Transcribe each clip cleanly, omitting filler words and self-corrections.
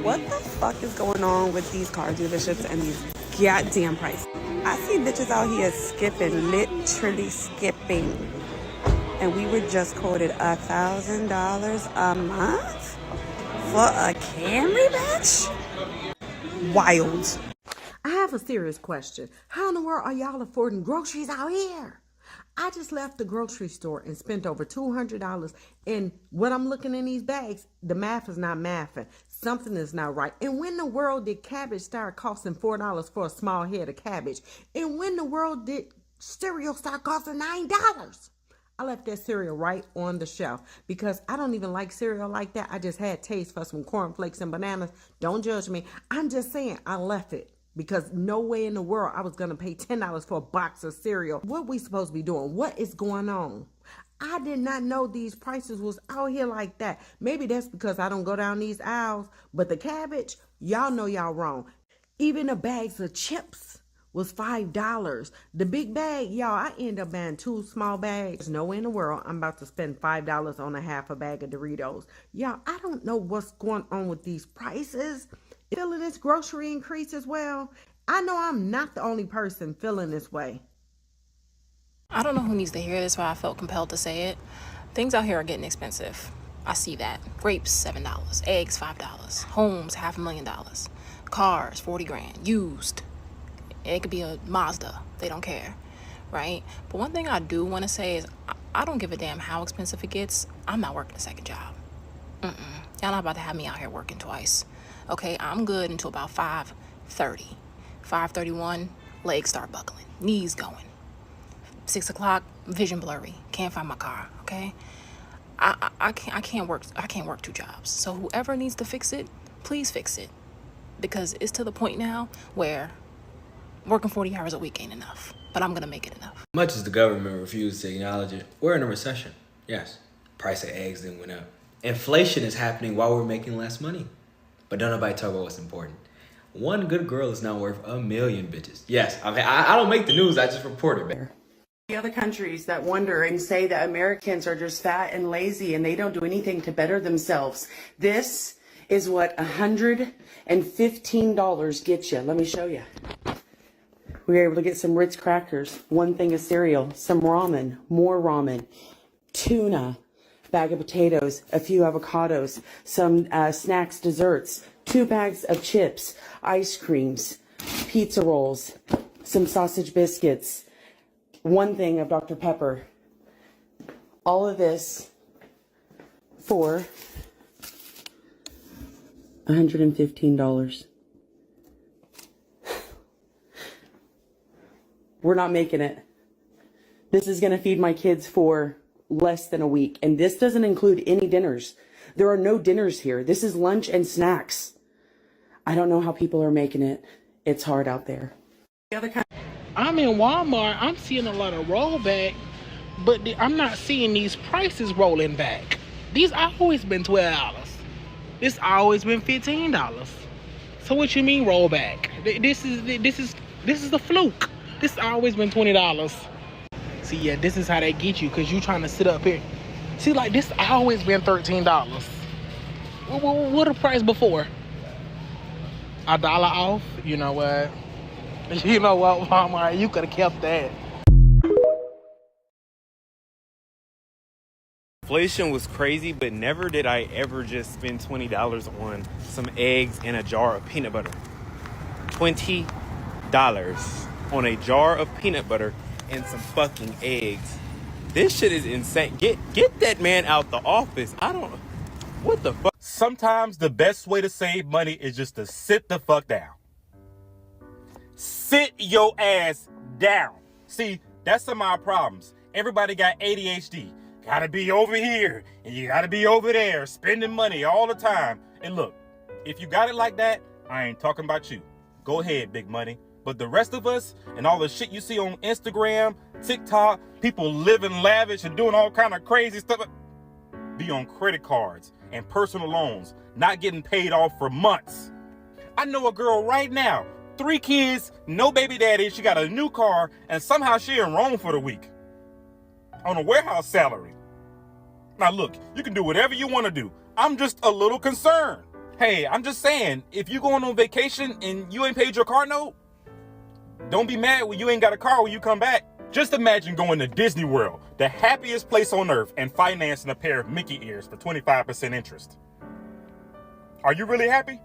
What the fuck is going on with these car dealerships and these goddamn prices? I see bitches out here skipping, literally skipping. And we were just quoted $1,000 a month for a Camry, bitch? Wild. I have a serious question. How in the world are y'all affording groceries out here? I just left the grocery store and spent over $200, and when I'm looking in these bags, the math is not mathing. Something is not right. And when in the world did cabbage start costing $4 for a small head of cabbage? And when in the world did cereal start costing $9? I left that cereal right on the shelf because I don't even like cereal like that. I just had taste for some cornflakes and bananas. Don't judge me. I'm just saying I left it. Because no way in the world I was going to pay $10 for a box of cereal. What we supposed to be doing? What is going on? I did not know these prices was out here like that. Maybe that's because I don't go down these aisles. But the cabbage, y'all know y'all wrong. Even the bags of chips was $5. The big bag, y'all, I end up buying 2 small bags. No way in the world I'm about to spend $5 on a half a bag of Doritos. Y'all, I don't know what's going on with these prices. Feeling this grocery increase as well. I know I'm not the only person feeling this way. I don't know who needs to hear this, but I felt compelled to say it. Things out here are getting expensive. I see that. Grapes, $7. Eggs, $5. Homes, $500,000. Cars, 40 grand. Used. It could be a Mazda. They don't care, right? But one thing I do want to say is I don't give a damn how expensive it gets. I'm not working a second job. Y'all not about to have me out here working twice. Okay, I'm good until about 5:30. 5:31, legs start buckling, knees going. 6 o'clock, vision blurry. Can't find my car. Okay, I can't work 2 jobs. So whoever needs to fix it, please fix it, because it's to the point now where working 40 hours a week ain't enough. But I'm gonna make it enough. Much as the government refuses to acknowledge it, we're in a recession. Yes, price of eggs then went up. Inflation is happening while we're making less money. But don't nobody talk about what's important. One good girl is now worth 1,000,000 bitches. Yes, I don't make the news, I just report it, man. The other countries that wonder and say that Americans are just fat and lazy and they don't do anything to better themselves. This is what $115 gets you. Let me show you. We were able to get some Ritz crackers, 1 thing of cereal, some ramen, more ramen, tuna, bag of potatoes, a few avocados, some snacks, desserts, 2 bags of chips, ice creams, pizza rolls, some sausage biscuits, 1 thing of Dr. Pepper. All of this for $115. We're not making it. This is going to feed my kids for less than a week. And this doesn't include any dinners. There are no dinners here. This is lunch and snacks. I don't know how people are making it. It's hard out there. I'm in Walmart. I'm seeing a lot of rollback, but I'm not seeing these prices rolling back. These always been $12. This always been $15. So what you mean rollback? This is the fluke. This always been $20. See, yeah, this is how they get you, because you trying to sit up here. See, like, this always been $13. What the price before? $1 off? You know what? You know what, Walmart? You could have kept that. Inflation was crazy, but never did I ever just spend $20 on some eggs and a jar of peanut butter. $20 on a jar of peanut butter and some fucking eggs. This shit is insane. Get that man out the office. I don't know. What the fuck? Sometimes the best way to save money is just to sit the fuck down. Sit your ass down. See, that's some of our problems. Everybody got ADHD. Gotta be over here and you gotta be over there, spending money all the time. And look, if you got it like that, I ain't talking about you. Go ahead, big money. But the rest of us and all the shit you see on Instagram, TikTok, people living lavish and doing all kind of crazy stuff, be on credit cards and personal loans, not getting paid off for months. I know a girl right now, 3 kids, no baby daddy, she got a new car, and somehow she in Rome for the week on a warehouse salary. Now look, you can do whatever you want to do. I'm just a little concerned. Hey, I'm just saying, if you going on vacation and you ain't paid your car note, don't be mad when you ain't got a car when you come back. Just imagine going to Disney World, the happiest place on earth, and financing a pair of Mickey ears for 25% interest. Are you really happy?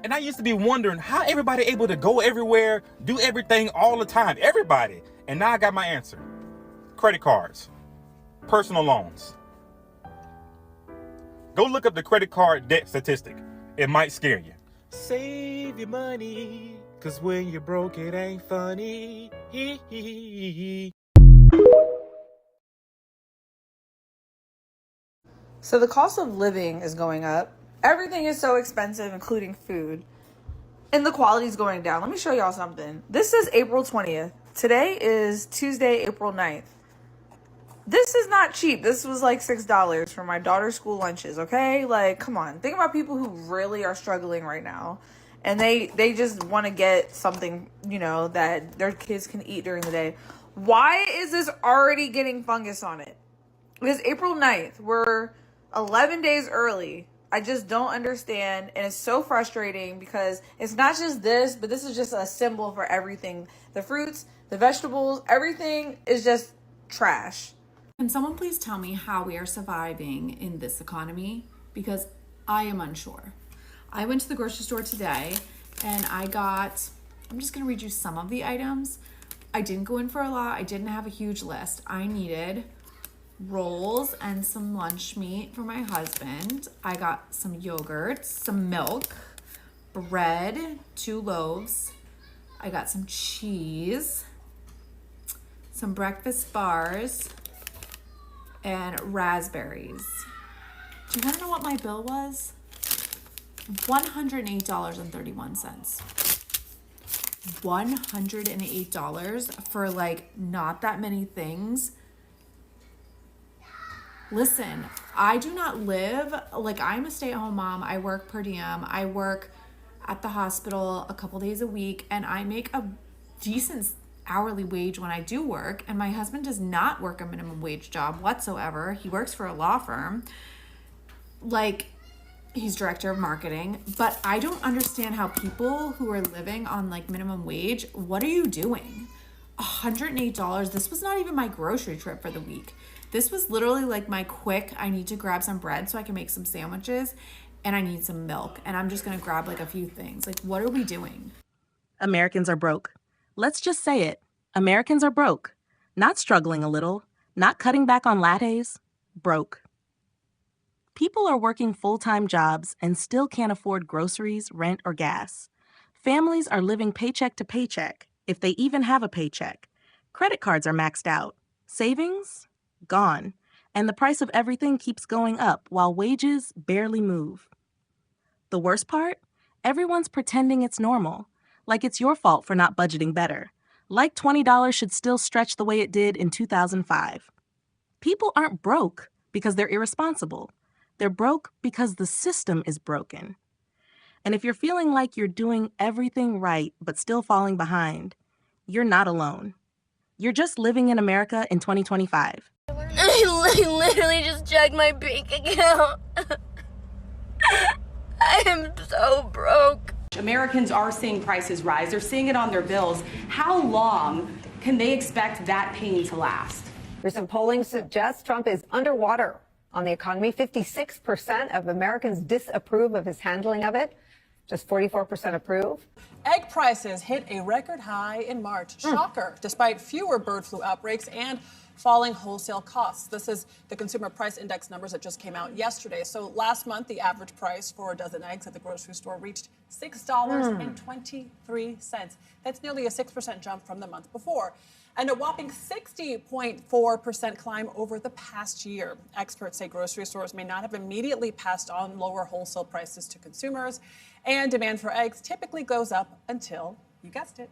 And I used to be wondering how everybody able to go everywhere, do everything all the time. Everybody. And now I got my answer. Credit cards. Personal loans. Go look up the credit card debt statistic. It might scare you. Save your money, cause when you're broke it ain't funny. So the cost of living is going up. Everything is so expensive, including food. And the quality is going down. Let me show y'all something. This is April 20th. Today is Tuesday, April 9th. This is not cheap. This was like $6 for my daughter's school lunches, okay? Like, come on. Think about people who really are struggling right now. And they just want to get something, you know, that their kids can eat during the day. Why is this already getting fungus on it? It is April 9th. We're 11 days early. I just don't understand. And it's so frustrating because it's not just this, but this is just a symbol for everything. The fruits, the vegetables, everything is just trash. Can someone please tell me how we are surviving in this economy? Because I am unsure. I went to the grocery store today and I'm just gonna read you some of the items. I didn't go in for a lot. I didn't have a huge list. I needed rolls and some lunch meat for my husband. I got some yogurt, some milk, bread, 2 loaves. I got some cheese, some breakfast bars, and raspberries. Do you want to know what my bill was? $108.31. $108 for like not that many things. Listen, I do not live, like I'm a stay-at-home mom. I work per diem. I work at the hospital a couple days a week and I make a decent hourly wage when I do work. And my husband does not work a minimum wage job whatsoever. He works for a law firm. Like, he's director of marketing. But I don't understand how people who are living on like minimum wage, what are you doing? $108. This was not even my grocery trip for the week. This was literally like my quick, I need to grab some bread so I can make some sandwiches and I need some milk and I'm just gonna grab like a few things. Like, what are we doing? Americans are broke. Let's just say it. Americans are broke. Not struggling a little, not cutting back on lattes, broke. People are working full-time jobs and still can't afford groceries, rent, or gas. Families are living paycheck to paycheck, if they even have a paycheck. Credit cards are maxed out. Savings? Gone. And the price of everything keeps going up while wages barely move. The worst part? Everyone's pretending it's normal. Like it's your fault for not budgeting better. Like $20 should still stretch the way it did in 2005. People aren't broke because they're irresponsible. They're broke because the system is broken. And if you're feeling like you're doing everything right but still falling behind, you're not alone. You're just living in America in 2025. I literally just checked my bank account. I am so broke. Americans are seeing prices rise. They're seeing it on their bills. How long can they expect that pain to last? Recent polling suggests Trump is underwater on the economy. 56% of Americans disapprove of his handling of it. Just 44% approve. Egg prices hit a record high in March. Shocker, despite fewer bird flu outbreaks and falling wholesale costs. This is the Consumer Price Index numbers that just came out yesterday. So last month, the average price for a dozen eggs at the grocery store reached $6.23. That's nearly a 6% jump from the month before, and a whopping 60.4% climb over the past year. Experts say grocery stores may not have immediately passed on lower wholesale prices to consumers, and demand for eggs typically goes up until, you guessed it,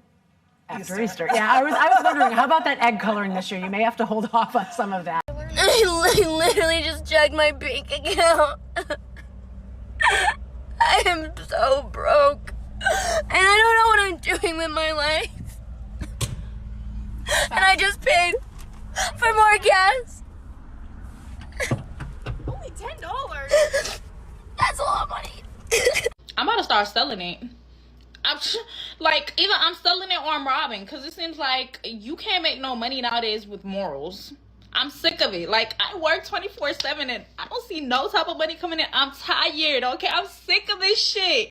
after Easter. Yeah, I was wondering, how about that egg coloring this year? You may have to hold off on some of that. I literally just checked my bank account. I am so broke. And I don't know what I'm doing with my life. And I just paid for more gas. Only $10. That's a lot of money. I'm about to start selling it. Like, either I'm selling it or I'm robbing, because it seems like you can't make no money nowadays with morals. I'm sick of it. Like, I work 24/7 and I don't see no type of money coming in. I'm tired, okay? I'm sick of this shit.